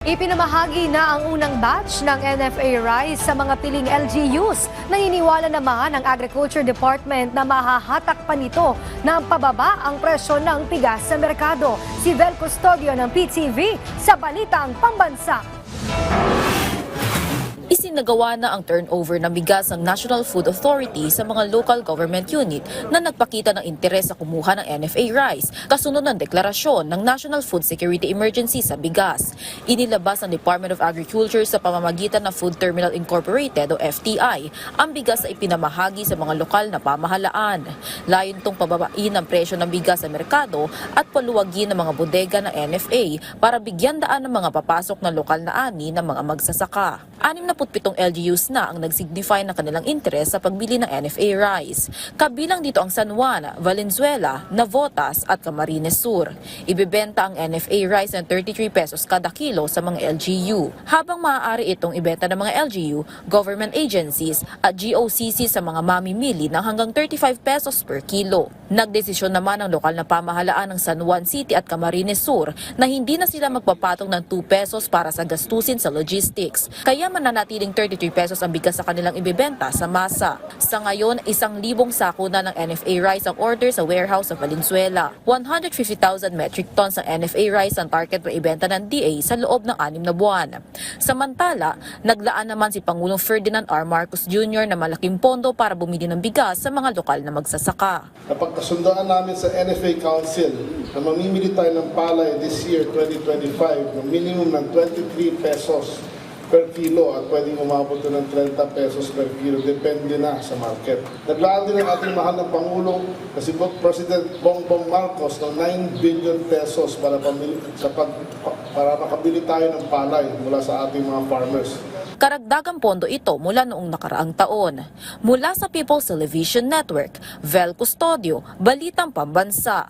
Ipinamahagi na ang unang batch ng NFA rice sa mga piling LGUs. Naniniwala naman ang Agriculture Department na mahahatak pa nito ng pababa ang presyo ng bigas sa merkado. Si Vel Custodio ng PTV sa Balitang Pambansa. Isinagawa na ang turnover ng bigas ng National Food Authority sa mga local government unit na nagpakita ng interes sa kumuha ng NFA rice kasunod ng deklarasyon ng National Food Security Emergency sa bigas. Inilabas ng Department of Agriculture sa pamamagitan ng Food Terminal Incorporated o FTI ang bigas na ipinamahagi sa mga lokal na pamahalaan. Layon itong pababain ang presyo ng bigas sa merkado at paluwagin ng mga bodega ng NFA para bigyan daan ng mga papasok na lokal na ani ng mga magsasaka. 67 LGUs na ang nagsignify ng kanilang interes sa pagbili ng NFA rice. Kabilang dito ang San Juan, Valenzuela, Navotas at Camarines Sur. Ibebenta ang NFA rice ng 33 pesos kada kilo sa mga LGU, habang maaari itong ibenta ng mga LGU, government agencies at GOCC sa mga mamimili ng hanggang 35 pesos per kilo. Nagdesisyon naman ang lokal na pamahalaan ng San Juan City at Camarines Sur na hindi na sila magpapatong ng 2 pesos para sa gastusin sa logistics. Kaya mananatiling 33 pesos ang bigas sa kanilang ibebenta sa masa. Sa ngayon, 1,000 sako na ng NFA rice ang order sa warehouse sa Valenzuela. 150,000 metric tons ng NFA rice ang target na ibenta ng DA sa loob ng 6 na buwan. Samantala, naglaan naman si Pangulong Ferdinand R. Marcos Jr. na malaking pondo para bumili ng bigas sa mga lokal na magsasaka. Napagkasundaan namin sa NFA Council na mamimili tayo ng palay this year, 2025, ng minimum ng 23 pesos per kilo at pwedeng umabot ng 30 pesos per kilo, depende na sa market. Naglaan din ang ating mahal ng Pangulong na si President Bongbong Marcos ng 9 billion pesos para makabili tayo ng palay mula sa ating mga farmers. Karagdagang pondo ito mula noong nakaraang taon. Mula sa People's Television Network, Vel Custodio, Balitang Pambansa.